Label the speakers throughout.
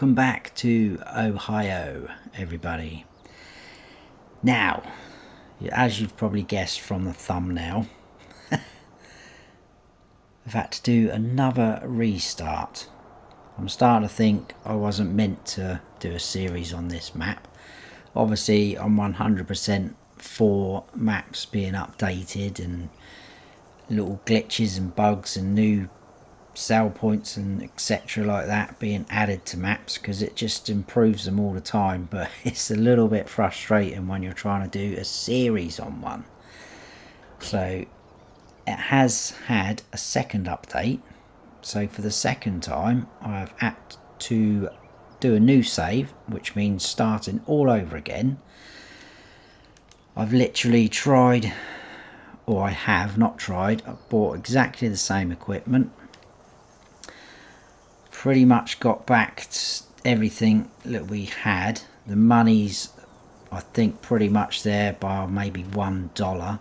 Speaker 1: welcome back to Ohio, everybody. Now, as you've probably guessed from the thumbnail, I've had to do another restart. I'm starting to think I wasn't meant to do a series on this map. Obviously, I'm 100% for maps being updated and little glitches and bugs and new sell points and etc like that being added to maps, because it just improves them all the time. But it's a little bit frustrating when you're trying to do a series on one. So it has had a second update, so for the second time I've had to do a new save, which means starting all over again. I've literally tried, or I have not tried, I've bought exactly the same equipment, pretty much got back everything that we had. The money's, I think, pretty much there by maybe $1.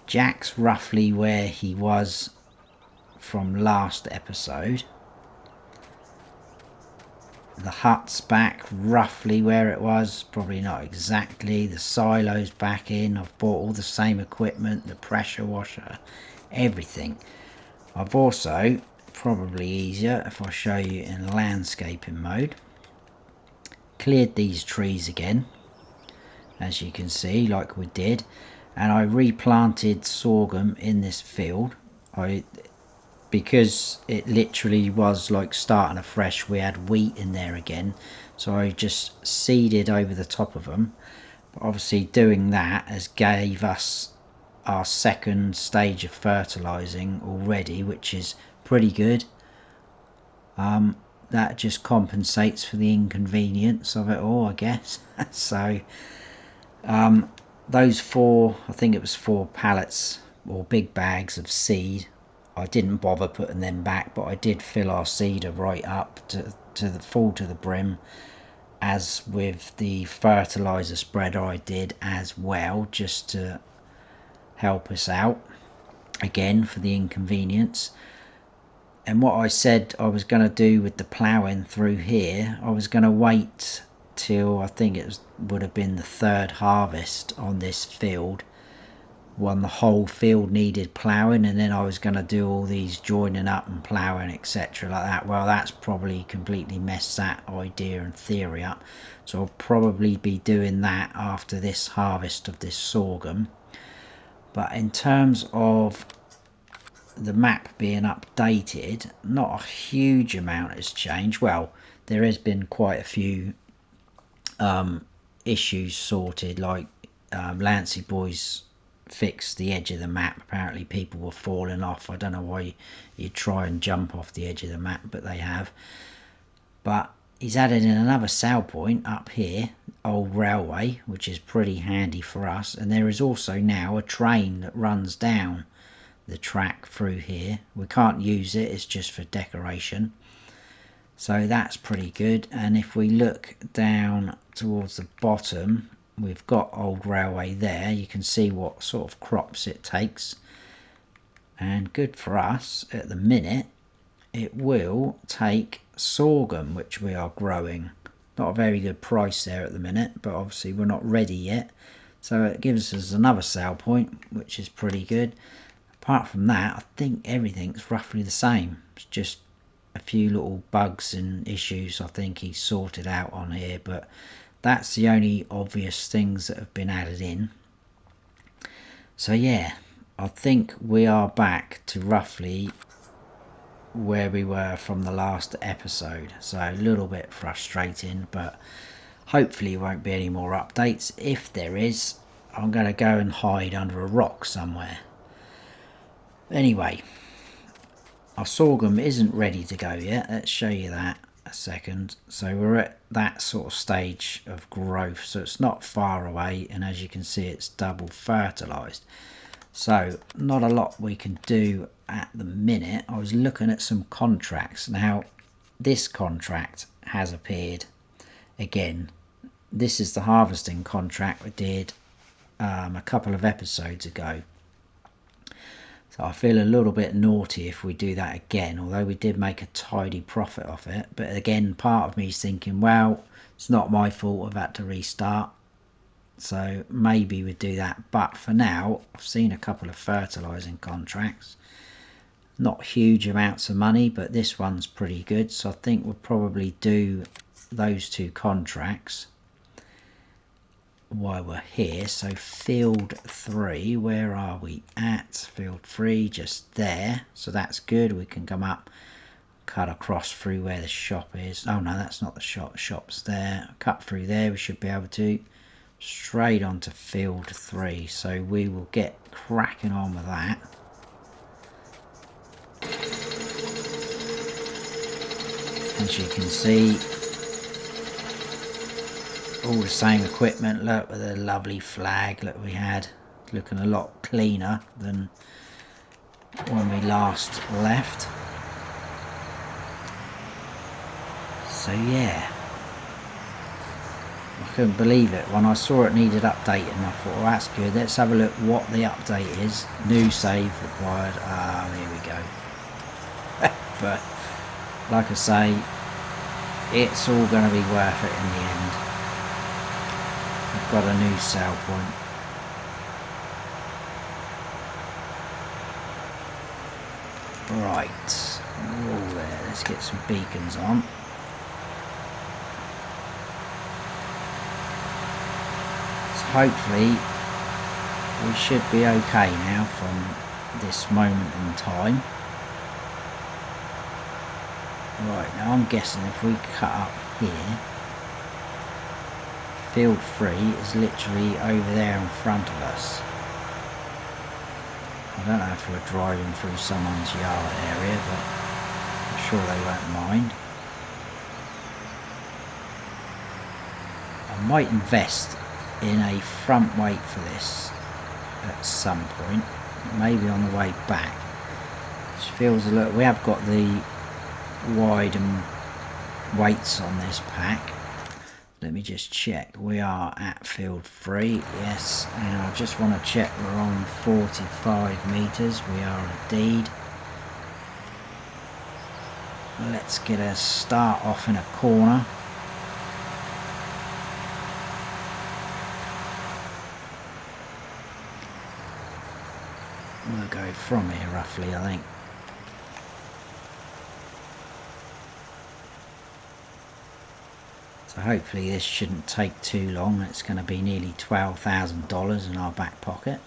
Speaker 1: Jack's roughly where he was from last episode. The hut's back roughly where it was, probably not exactly. The silo's back in. I've bought all the same equipment, the pressure washer, everything. I've also, probably easier if I show you in landscaping mode, cleared these trees again, as you can see, like we did, and I replanted sorghum in this field. Because it literally was like starting afresh, we had wheat in there again, so I just seeded over the top of them. But obviously doing that has gave us our second stage of fertilizing already, which is pretty good. That just compensates for the inconvenience of it all, I guess. So those four, I think it was 4 pallets or big bags of seed, I didn't bother putting them back, but I did fill our seeder right up to the full to the brim, as with the fertilizer spreader I did as well, just to help us out again for the inconvenience. And what I said I was going to do with the ploughing through here, I was going to wait till I think would have been the 3rd harvest on this field, when the whole field needed ploughing, and then I was going to do all these joining up and ploughing etc like that. Well, that's probably completely messed that idea and theory up, so I'll probably be doing that after this harvest of this sorghum. But in terms of the map being updated, not a huge amount has changed. Well, there has been quite a few issues sorted, like Lancyboi fixed the edge of the map. Apparently people were falling off. I don't know why you try and jump off the edge of the map, but they have. But he's added in another sell point up here, old railway, which is pretty handy for us. And there is also now a train that runs down the track through here. We can't use it, it's just for decoration, so that's pretty good. And if we look down towards the bottom, we've got old railway there. You can see what sort of crops it takes, and good for us at the minute. It will take sorghum, which we are growing. Not a very good price there at the minute, but obviously we're not ready yet, so it gives us another sale point, which is pretty good. Apart from that, I think everything's roughly the same. It's just a few little bugs and issues I think he's sorted out on here, but that's the only obvious things that have been added in. So yeah, I think we are back to roughly where we were from the last episode. So a little bit frustrating, but hopefully there won't be any more updates. If there is, I'm going to go and hide under a rock somewhere. Anyway, our sorghum isn't ready to go yet. Let's show you that a second. So we're at that sort of stage of growth, so it's not far away, and as you can see it's double fertilized, so not a lot we can do at the minute. I was looking at some contracts. Now this contract has appeared again. This is the harvesting contract we did a couple of episodes ago. So I feel a little bit naughty if we do that again, although we did make a tidy profit off it. But again, part of me is thinking, well, it's not my fault, I've had to restart. So maybe we'd do that. But for now, I've seen a couple of fertilising contracts. Not huge amounts of money, but this one's pretty good. So I think we'll probably do those two contracts while we're here. So field 3, where are we at? Field 3, just there. So that's good. We can come up, cut across through where the shop is. Oh no, that's not the shop. The shop's there. Cut through there. We should be able to. Straight onto field 3. So we will get cracking on with that. As you can see, all the same equipment. Look, with a lovely flag that we had, looking a lot cleaner than when we last left. So yeah, I couldn't believe it when I saw it needed updating. I thought, well, that's good, let's have a look what the update is. New save required. Here we go. But like I say, it's all going to be worth it in the end. I've got a new sell point. Right, we're all there. Let's get some beacons on. So hopefully we should be okay now from this moment in time. Right, now I'm guessing if we cut up here, field 3 is literally over there in front of us. I don't know if we're driving through someone's yard area, but I'm sure they won't mind. I might invest in a front weight for this at some point, maybe on the way back. It feels a little, we have got the wide and weights on this pack. Let me just check. We are at field 3, yes, and I just want to check we're on 45 meters. We are indeed. Let's get a start off in a corner. We'll go from here roughly, I think. So hopefully this shouldn't take too long. It's going to be nearly $12,000 in our back pocket.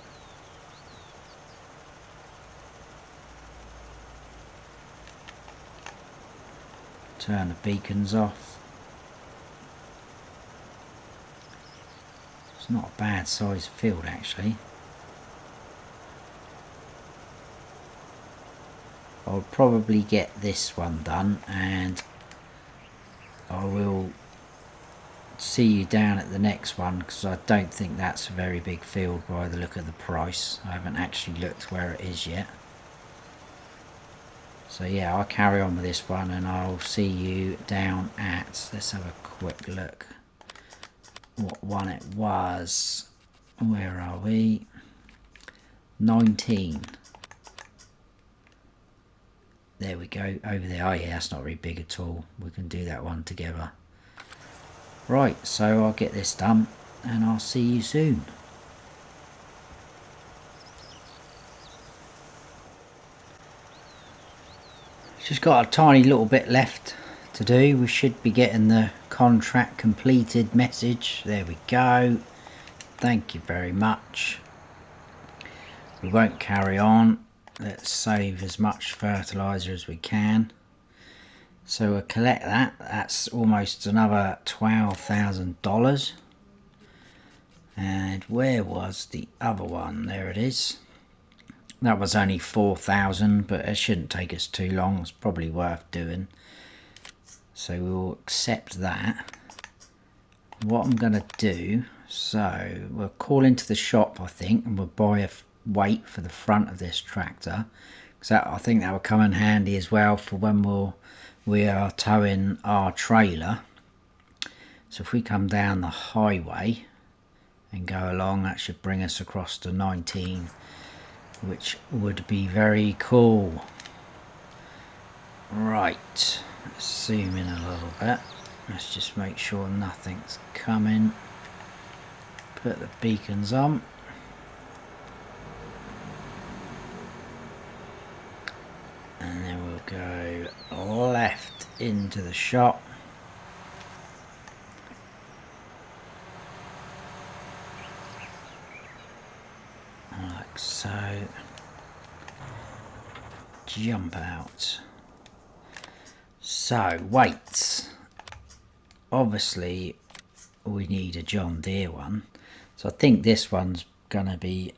Speaker 1: Turn the beacons off. It's not a bad sized field actually. I'll probably get this one done and I will see you down at the next one, because I don't think that's a very big field by the look of the price. I haven't actually looked where it is yet. So yeah, I'll carry on with this one and I'll see you down at, let's have a quick look what one it was. Where are we? 19. There we go, over there. Oh yeah, that's not very big at all. We can do that one together. Right, so I'll get this done and I'll see you soon. Just got a tiny little bit left to do. We should be getting the contract completed message. There we go. Thank you very much. We won't carry on. Let's save as much fertilizer as we can. So we'll collect that. That's almost another $12,000. And where was the other one? There it is. That was only 4,000, but it shouldn't take us too long. It's probably worth doing. So we'll accept that. What I'm going to do, so we'll call into the shop, I think, and we'll buy a weight for the front of this tractor. Because I think that will come in handy as well for when we are towing our trailer. So if we come down the highway and go along, that should bring us across to 19 which would be very cool. Right, let's zoom in a little bit. Let's just make sure nothing's coming. Put the beacons on. And then we'll go left into the shop. Like so. Jump out. So, weights. Obviously, we need a John Deere one. So I think this one's going to be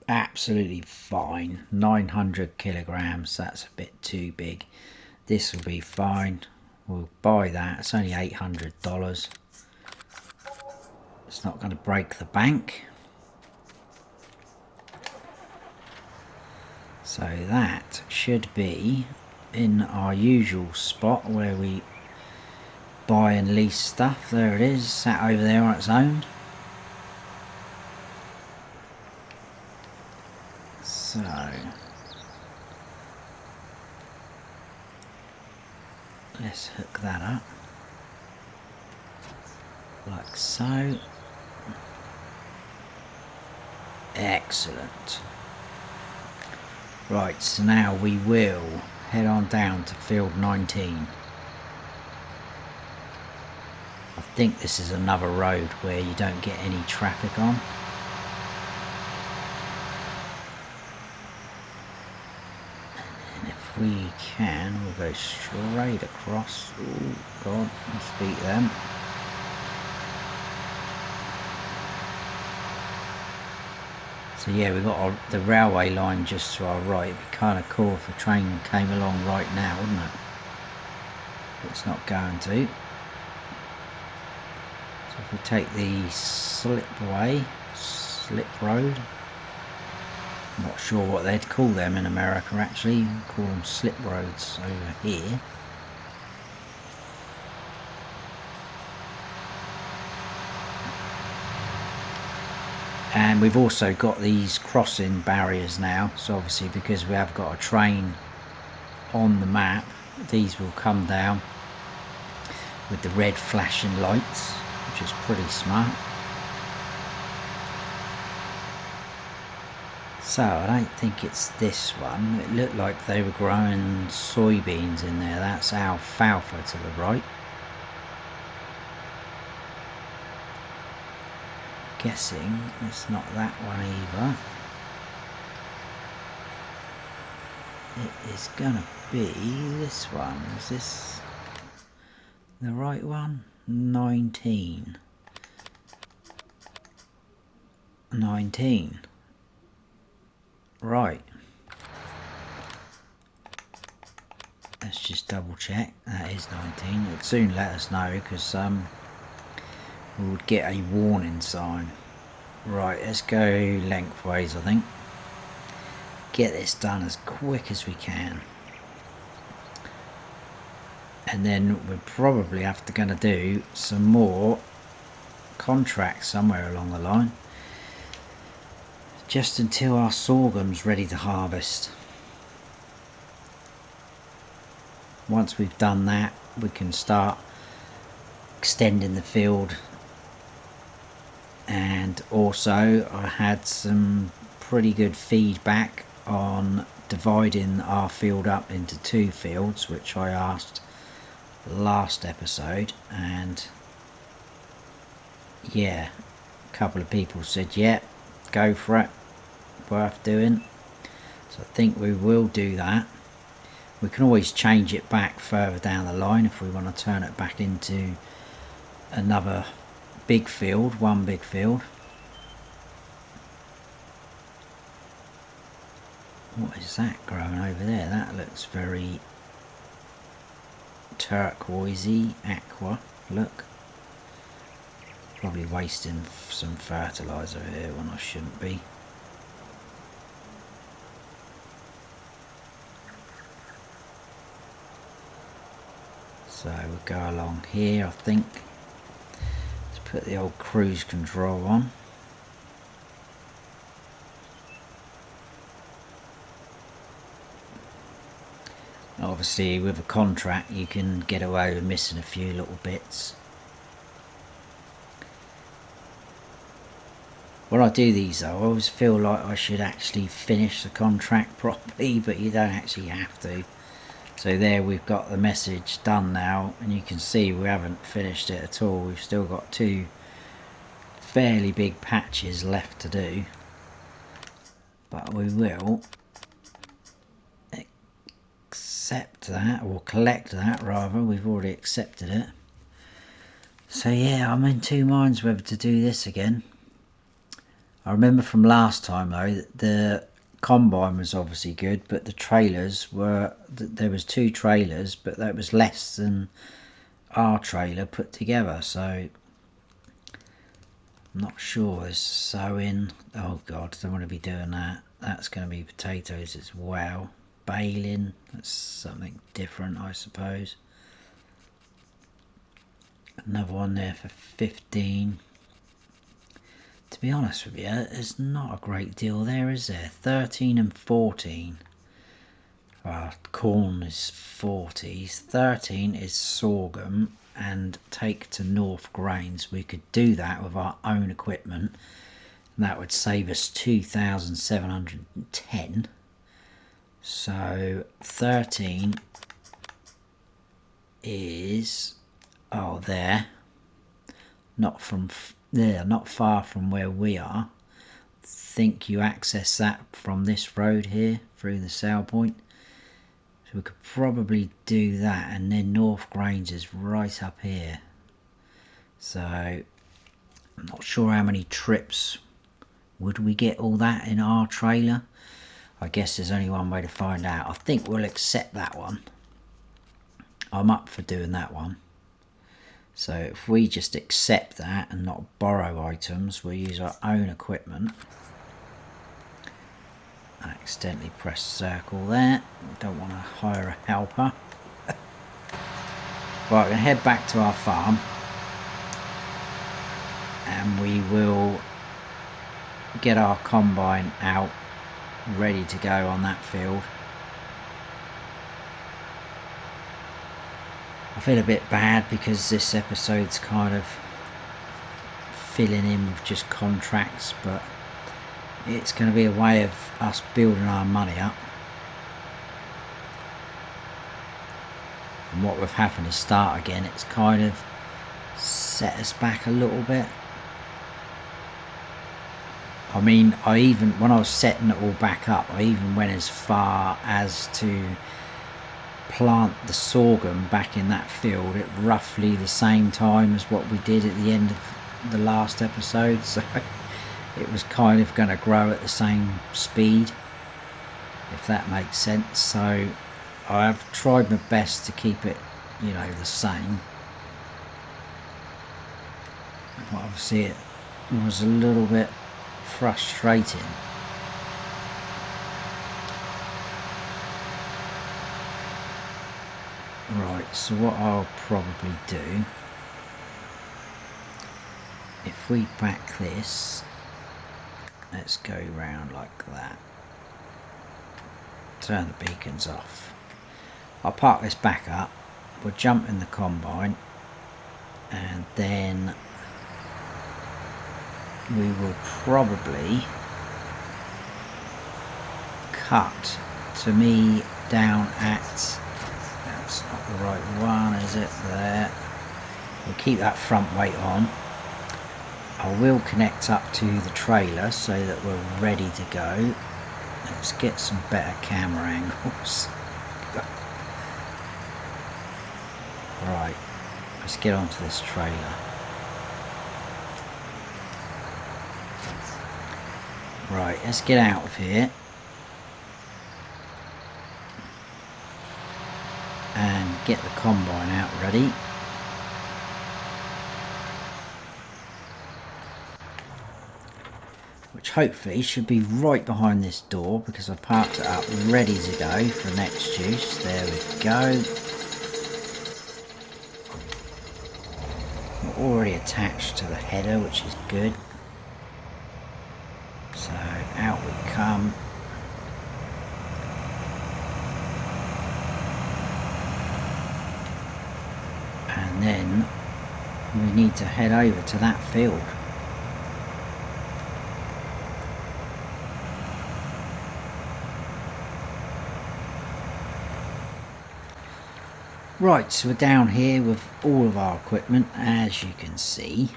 Speaker 1: absolutely fine. 900 kilograms, that's a bit too big. This will be fine. We'll buy that. It's only $800. It's not going to break the bank. So that should be in our usual spot where we buy and lease stuff. There it is, sat over there on its own. So let's hook that up like so. Excellent. Right, so now we will head on down to field 19. I think this is another road where you don't get any traffic on. And if we can, we'll go straight across. Oh God, let's beat them. So yeah, we've got the railway line just to our right. It'd be kind of cool if a train came along right now, wouldn't it? But it's not going to. So if we take the slip road, I'm not sure what they'd call them in America actually. We call them slip roads over here. And we've also got these crossing barriers now, so obviously because we have got a train on the map, these will come down with the red flashing lights, which is pretty smart. So I don't think it's this one. It looked like they were growing soybeans in there. That's alfalfa to the right. Guessing it's not that one either. It is gonna be this one. Is this the right one? 19. Right. Let's just double check. That is 19. It'll soon let us know because we would get a warning sign. Right, let's go lengthways, I think. Get this done as quick as we can. And then we're probably going to do some more contracts somewhere along the line. Just until our sorghum's ready to harvest. Once we've done that, we can start extending the field. And also I had some pretty good feedback on dividing our field up into 2 fields, which I asked last episode, and yeah, a couple of people said yeah, go for it, worth doing. So I think we will do that. We can always change it back further down the line if we want to turn it back into another big field, one big field. What is that growing over there? That looks very turquoisey, aqua look. Probably wasting some fertilizer here when I shouldn't be. So we'll go along here, I think. Let's put the old cruise control on. obviously with a contract you can get away with missing a few little bits. When I do these though, I always feel like I should actually finish the contract properly, but you don't actually have to. So there we've got the message done now, and you can see we haven't finished it at all. We've still got two fairly big patches left to do, but we will accept that, or collect that rather. We've already accepted it. So yeah, I'm in two minds whether to do this again. I remember from last time though that the combine was obviously good, but the trailers were, there was two trailers, but that was less than our trailer put together, so I'm not sure. There's sowing, oh god, don't want to be doing that. That's going to be potatoes as well. Baling, that's something different I suppose. Another one there for 15. To be honest with you, there's not a great deal there, is there? 13 and 14. Well, corn is 40. 13 is sorghum, and take to North Grains. We could do that with our own equipment. That would save us 2,710. So 13 is, oh, there. Not from there, not far from where we are. I think you access that from this road here through the sale point. So we could probably do that, and then North Grange is right up here. So I'm not sure how many trips would we get all that in our trailer. I guess there's only one way to find out. I think we'll accept that one. I'm up for doing that one. So if we just accept that and not borrow items, we'll use our own equipment. I accidentally pressed circle there. Don't want to hire a helper. Right, we're going to head back to our farm, and we will get our combine out ready to go on that field. I feel a bit bad because this episode's kind of filling in with just contracts, but it's going to be a way of us building our money up. And what we've having to start again, it's kind of set us back a little bit. I mean, when I was setting it all back up, I even went as far as to plant the sorghum back in that field at roughly the same time as what we did at the end of the last episode, so it was kind of going to grow at the same speed, if that makes sense. So I've tried my best to keep it, you know, the same. But obviously it was a little bit frustrating. Right, so what I'll probably do, if we back this, let's go round like that, turn the beacons off. I'll park this back up, we'll jump in the combine, and then we will probably cut to me down at, that's not the right one, is it? There. We'll keep that front weight on. I will connect up to the trailer so that we're ready to go. Let's get some better camera angles. Right, let's get onto this trailer. Right, let's get out of here and get the combine out ready. Which hopefully should be right behind this door, because I've parked it up ready to go for next use. There we go. We're already attached to the header, which is good. So out we come. need to head over to that field. Right, so we're down here with all of our equipment. As you can see,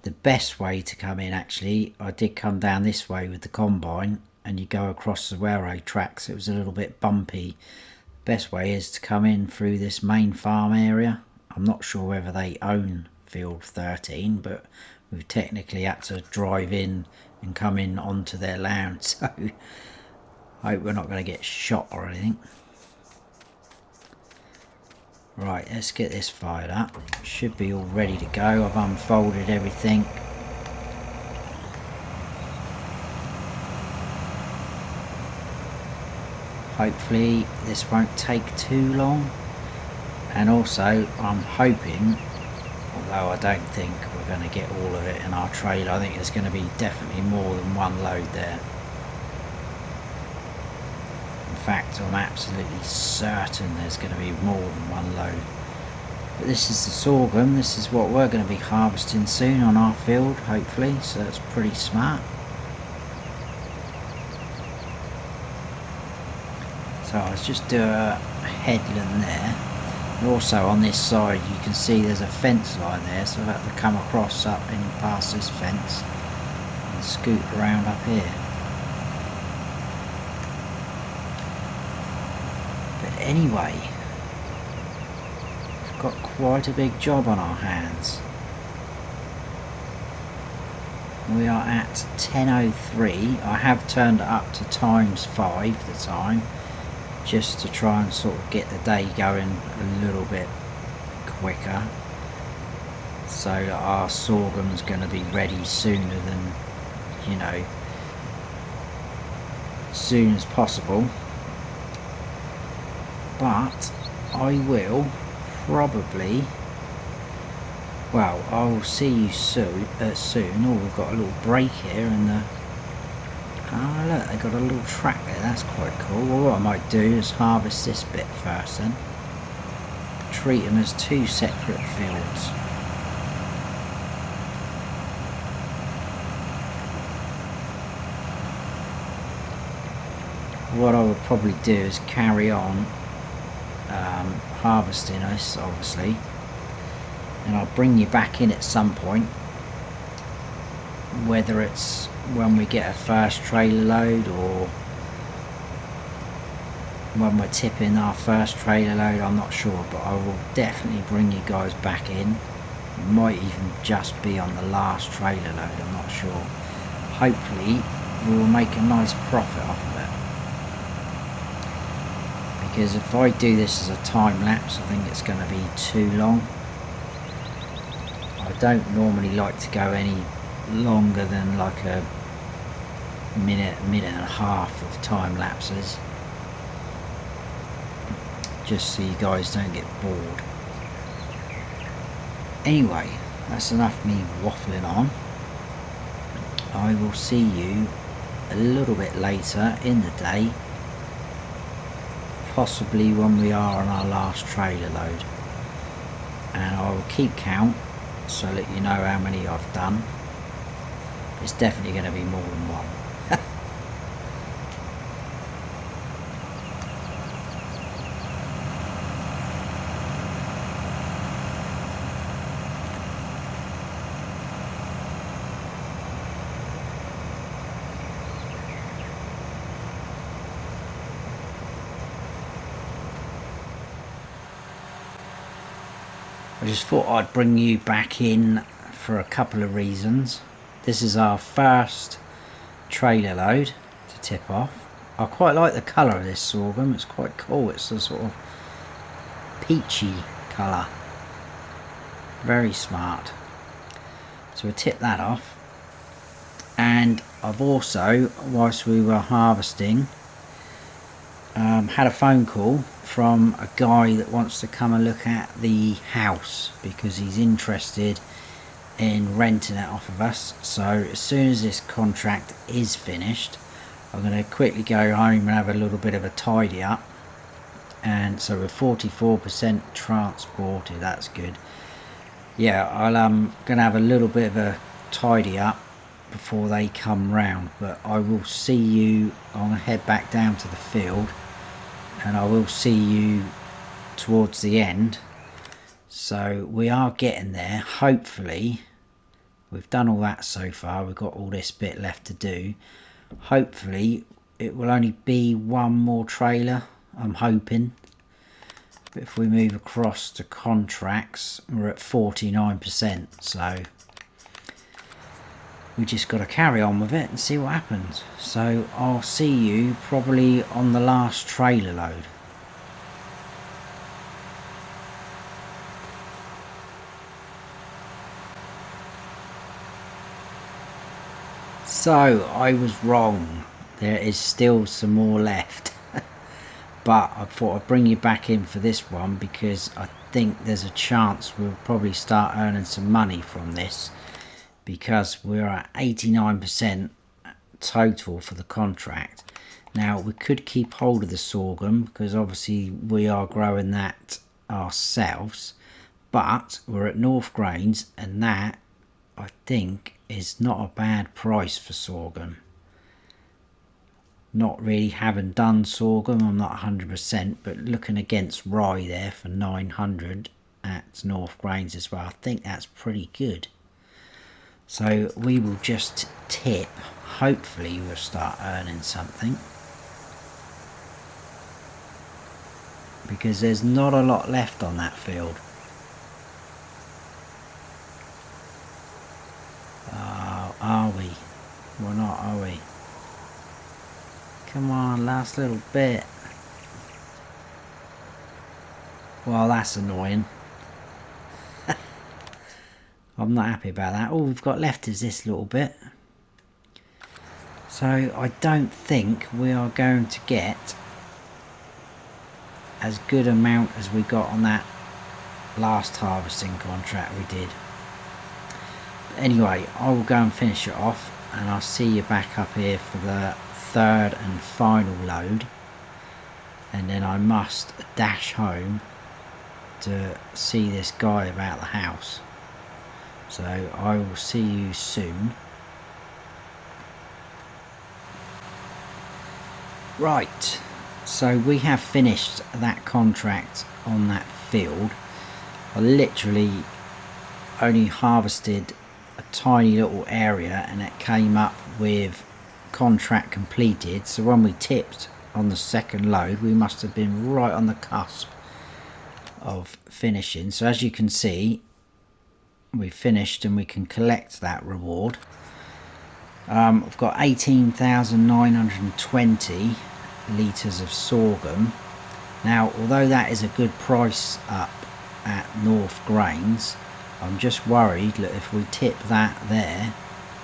Speaker 1: the best way to come in, actually, I did come down this way with the combine and you go across the railroad tracks. It was a little bit bumpy. Best way is to come in through this main farm area. I'm not sure whether they own field 13, but we've technically had to drive in and come in onto their land, so I hope we're not going to get shot or anything. Right, let's get this fired up. Should be all ready to go. I've unfolded everything. Hopefully this won't take too long. And also I'm hoping, although I don't think we're going to get all of it in our trailer, I think there's going to be definitely more than one load there. In fact, I'm absolutely certain there's going to be more than one load. But this is the sorghum. This is what we're going to be harvesting soon on our field, hopefully, so that's pretty smart. So let's just do a headland there. And also on this side you can see there's a fence line there, so I've had to come across up and past this fence and scoot around up here. Anyway, we've got quite a big job on our hands. We are at 10:03. I have turned it up to ×5 the time, just to try and sort of get the day going a little bit quicker, so that our sorghum's going to be ready sooner than, you know, as soon as possible. But I will probably, well, I'll see you soon. Oh, we've got a little break here in the, oh look, they got a little track there, that's quite cool. Well, what I might do is harvest this bit first then. Treat them as two separate fields. What I would probably do is carry on harvesting this, obviously, and I'll bring you back in at some point, whether it's when we get a first trailer load or when we're tipping our first trailer load. I'm not sure, but I will definitely bring you guys back in. It might even just be on the last trailer load, I'm not sure. Hopefully we will make a nice profit off of it, because if I do this as a time lapse, I think it's going to be too long. I don't normally like to go any longer than like a minute and a half of time lapses, just so you guys don't get bored. Anyway, that's enough me waffling on. I will see you a little bit later in the day, possibly when we are on our last trailer load, and I will keep count so I'll let you know how many I've done. It's definitely going to be more than one. I just thought I'd bring you back in for a couple of reasons. This is our first trailer load to tip off. I quite like the colour of this sorghum, it's quite cool. It's a sort of peachy colour, very smart. So we'll tip that off. And I've also, whilst we were harvesting, had a phone call from a guy that wants to come and look at the house because he's interested in renting it off of us. So as soon as this contract is finished, I'm going to quickly go home and have a little bit of a tidy up. And so we're 44% transported, that's good. yeah, I'll gonna have a little bit of a tidy up before they come round, but I will see you. I'm gonna head back down to the field, and I will see you towards the end. So we are getting there. Hopefully, we've done all that so far. We've got all this bit left to do. Hopefully, it will only be one more trailer, I'm hoping. But if we move across to contracts, we're at 49%, so we just got to carry on with it and see what happens. So I'll see you probably on the last trailer load. So I was wrong, there is still some more left. But I thought I'd bring you back in for this one because I think there's a chance we'll probably start earning some money from this, because we're at 89% total for the contract. Now we could keep hold of the sorghum because obviously we are growing that ourselves, but we're at North Grains, and that I think is not a bad price for sorghum. Not really having done sorghum, I'm not 100%, but looking against rye there for 900 at North Grains as well, I think that's pretty good. So we will just tip. Hopefully we'll start earning something, because there's not a lot left on that field. Are we? We're not, are we? Come on, last little bit. Well, that's annoying. I'm not happy about that. All we've got left is this little bit. So I don't think we are going to get as good amount as we got on that last harvesting contract we did. Anyway, I will go and finish it off, and I'll see you back up here for the third and final load, and then I must dash home to see this guy about the house. So I will see you soon. Right, so we have finished that contract on that field. I literally only harvested a tiny little area and it came up with contract completed. So when we tipped on the second load, we must have been right on the cusp of finishing. So as you can see, we finished and we can collect that reward. I've got 18,920 litres of sorghum. Now, although that is a good price up at North Grains, I'm just worried that if we tip that there,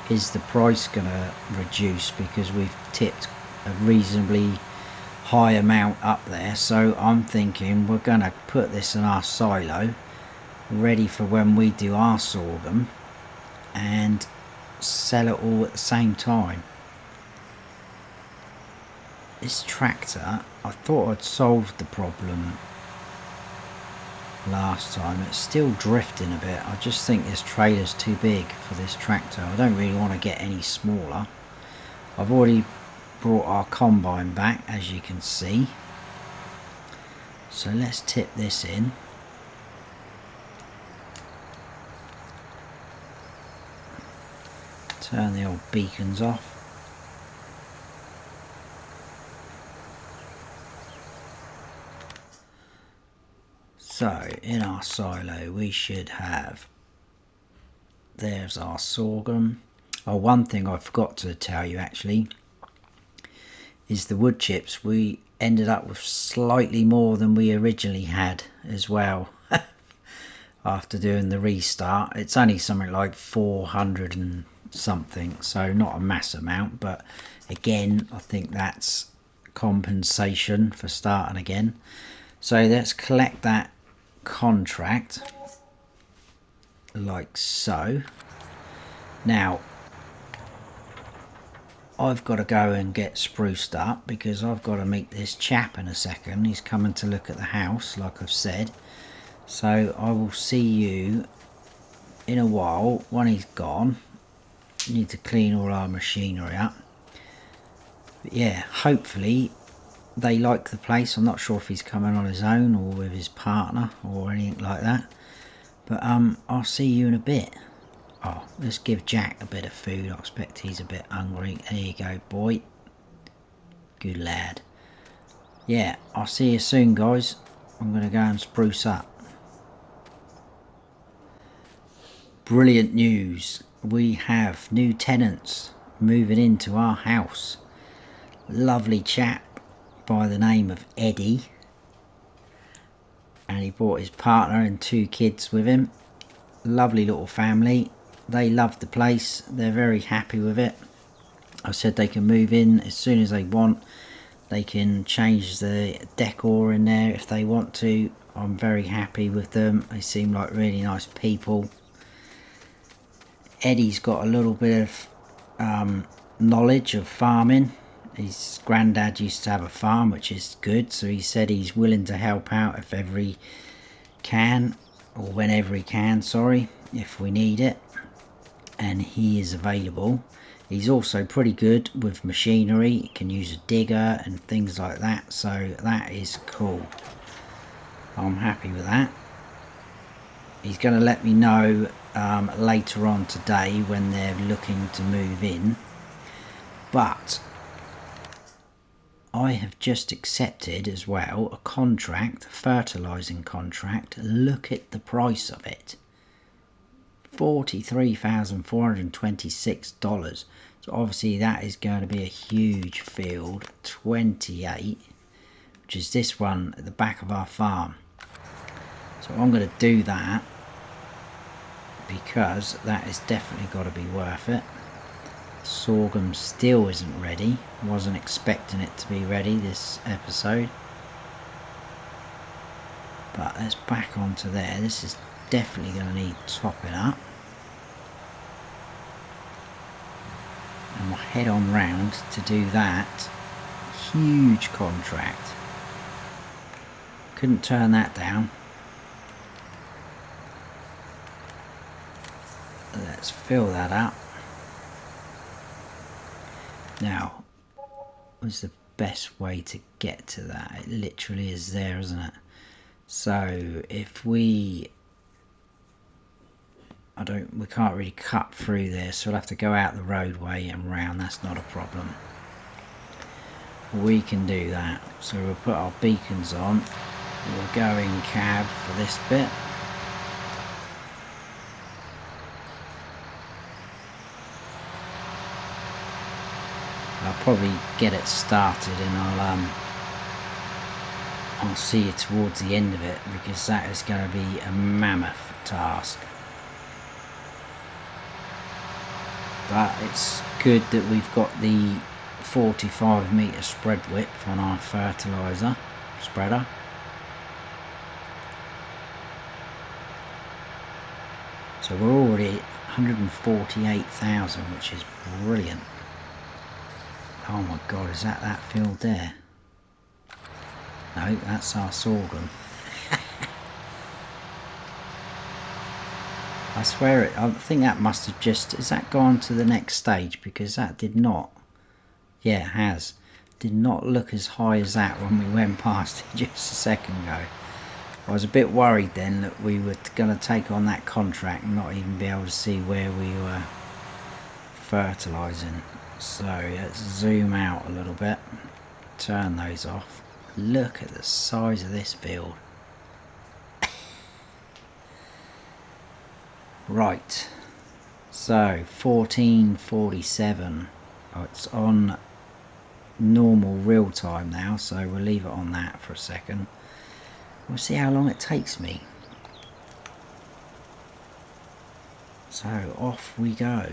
Speaker 1: is the price going to reduce, because we've tipped a reasonably high amount up there. So I'm thinking we're going to put this in our silo ready for when we do our sorghum and sell it all at the same time. This tractor, I thought I'd solved the problem last time. It's still drifting a bit. I just think this trailer's too big for this tractor. I don't really want to get any smaller. I've already brought our combine back, as you can see. So let's tip this in. Turn the old beacons off. So in our silo we should have, there's our sorghum. Oh, one thing I forgot to tell you actually is the wood chips. We ended up with slightly more than we originally had as well. After doing the restart, it's only something like 400 and something, so not a mass amount, but again I think that's compensation for starting again. So let's collect that contract like so. Now I've got to go and get spruced up because I've got to meet this chap in a second. He's coming to look at the house, like I've said. So I will see you in a while, when he's gone, need to clean all our machinery up. But yeah, hopefully they like the place. I'm not sure if he's coming on his own or with his partner or anything like that. But I'll see you in a bit. Oh, let's give Jack a bit of food. I expect he's a bit hungry. There you go, boy. Good lad. Yeah, I'll see you soon, guys. I'm going to go and spruce up. Brilliant news. We have new tenants moving into our house. Lovely chap by the name of Eddie. And he brought his partner and 2 kids with him. Lovely little family. They love the place. They're very happy with it. I said they can move in as soon as they want. They can change the decor in there if they want to. I'm very happy with them. They seem like really nice people. Eddie's got a little bit of knowledge of farming. His granddad used to have a farm, which is good, so he said he's willing to help out if ever he can, or whenever he can, sorry, if we need it, and he is available. He's also pretty good with machinery. He can use a digger and things like that, so that is cool. I'm happy with that. He's going to let me know later on today when they're looking to move in. But I have just accepted as well a contract, a fertilising contract. Look at the price of it. $43,426. So obviously that is going to be a huge field. 28, which is this one at the back of our farm. So I'm going to do that because that is definitely got to be worth it. Sorghum still isn't ready. Wasn't expecting it to be ready this episode. But let's back onto there. This is definitely going to need topping up. And we'll head on round to do that. Huge contract. Couldn't turn that down. Let's fill that up. Now, what's the best way to get to that? It literally is there, isn't it? So if we can't really cut through there, so we'll have to go out the roadway and round. That's not a problem. We can do that. So we'll put our beacons on. We'll go in cab for this bit. I'll probably get it started and I'll see you towards the end of it, because that is going to be a mammoth task. But it's good that we've got the 45-metre spread width on our fertiliser spreader. So we're already at 148,000, which is brilliant. Oh my god, is that field there? No, that's our sorghum. I swear it, I think that must have just, has that gone to the next stage? Because that did not, yeah, it has. Did not look as high as that when we went past it just a second ago. I was a bit worried then that we were going to take on that contract and not even be able to see where we were fertilising. So let's zoom out a little bit, turn those off. Look at the size of this field. Right, so 1447. Oh, it's on normal real time now, so we'll leave it on that for a second. We'll see how long it takes me. So off we go.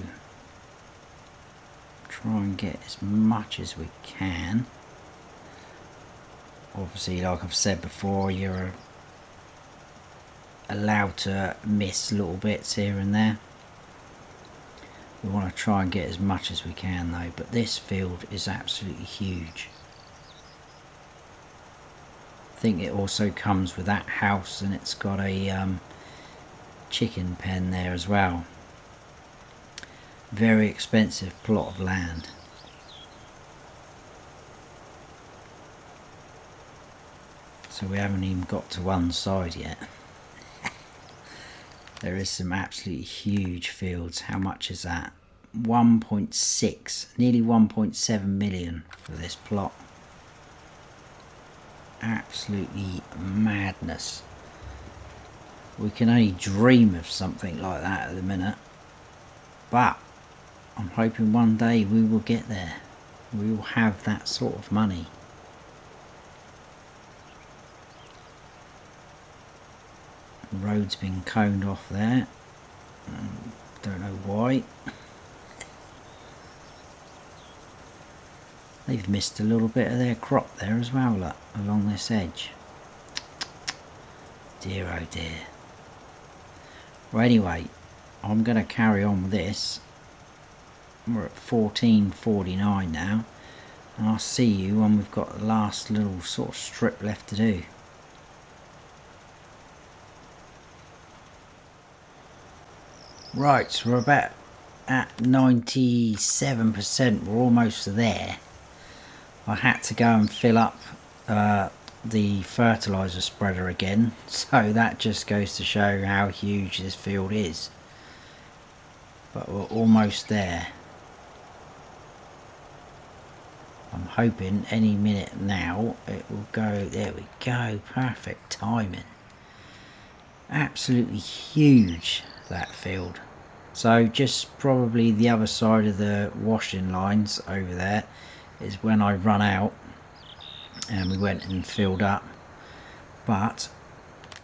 Speaker 1: Try and get as much as we can. Obviously, like I've said before, you're allowed to miss little bits here and there. We want to try and get as much as we can though, but this field is absolutely huge. I think it also comes with that house, and it's got a chicken pen there as well. Very expensive plot of land. So we haven't even got to one side yet. There is some absolutely huge fields. How much is that? 1.6, nearly 1.7 million for this plot. Absolutely madness. We can only dream of something like that at the minute, but I'm hoping one day we will get there. We will have that sort of money. The road's been coned off there. Don't know why. They've missed a little bit of their crop there as well, look, along this edge. Dear oh dear. Well, anyway, I'm going to carry on with this. We're at 14:49 now, and I'll see you when we've got the last little sort of strip left to do. Right, so we're about at 97%, we're almost there. I had to go and fill up the fertilizer spreader again, so that just goes to show how huge this field is. But we're almost there. I'm hoping any minute now it will go. There we go, perfect timing. Absolutely huge, that field. So just probably the other side of the washing lines over there is when I run out, and we went and filled up. But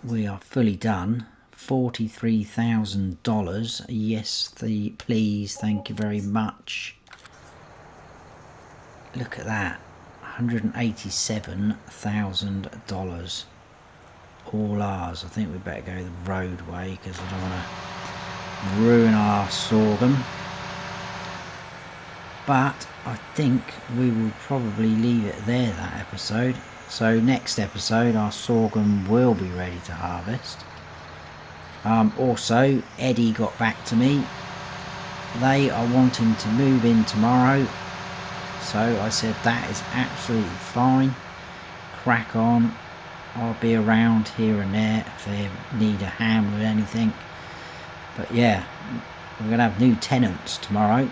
Speaker 1: we are fully done. $43,000. Yes, please, thank you very much. Look at that, $187,000. All ours. I think we better go the roadway because I don't want to ruin our sorghum. But I think we will probably leave it there, that episode. So next episode our sorghum will be ready to harvest. Also, Eddie got back to me. They are wanting to move in tomorrow. So I said that is absolutely fine. Crack on. I'll be around here and there if they need a hand with anything. But yeah, we're going to have new tenants tomorrow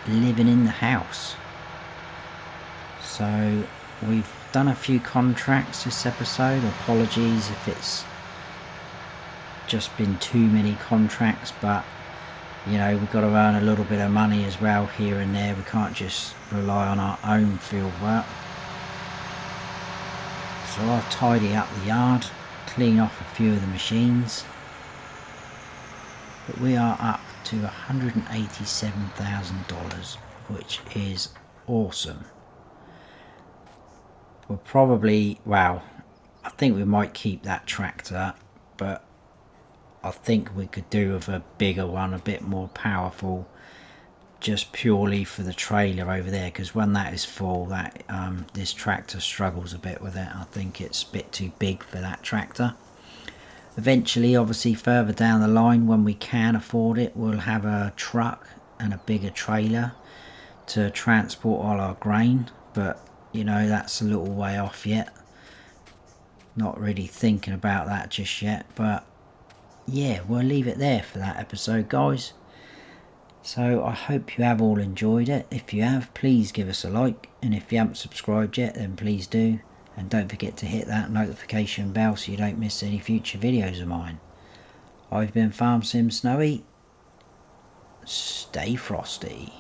Speaker 1: living in the house. So we've done a few contracts this episode. Apologies if it's just been too many contracts, but you know, we've got to earn a little bit of money as well here and there. We can't just rely on our own field work. So I'll tidy up the yard, clean off a few of the machines. But we are up to $187,000, which is awesome. We'll probably, well, I think we might keep that tractor, but I think we could do with a bigger one, a bit more powerful, just purely for the trailer over there, because when that is full, that this tractor struggles a bit with it. I think it's a bit too big for that tractor. Eventually, obviously further down the line, when we can afford it, we'll have a truck and a bigger trailer to transport all our grain, but you know, that's a little way off yet. Not really thinking about that just yet, but yeah, we'll leave it there for that episode, guys. So I hope you have all enjoyed it. If you have, please give us a like, and if you haven't subscribed yet, then please do, and don't forget to hit that notification bell so you don't miss any future videos of mine. I've been Farm Sim Snowy. Stay frosty.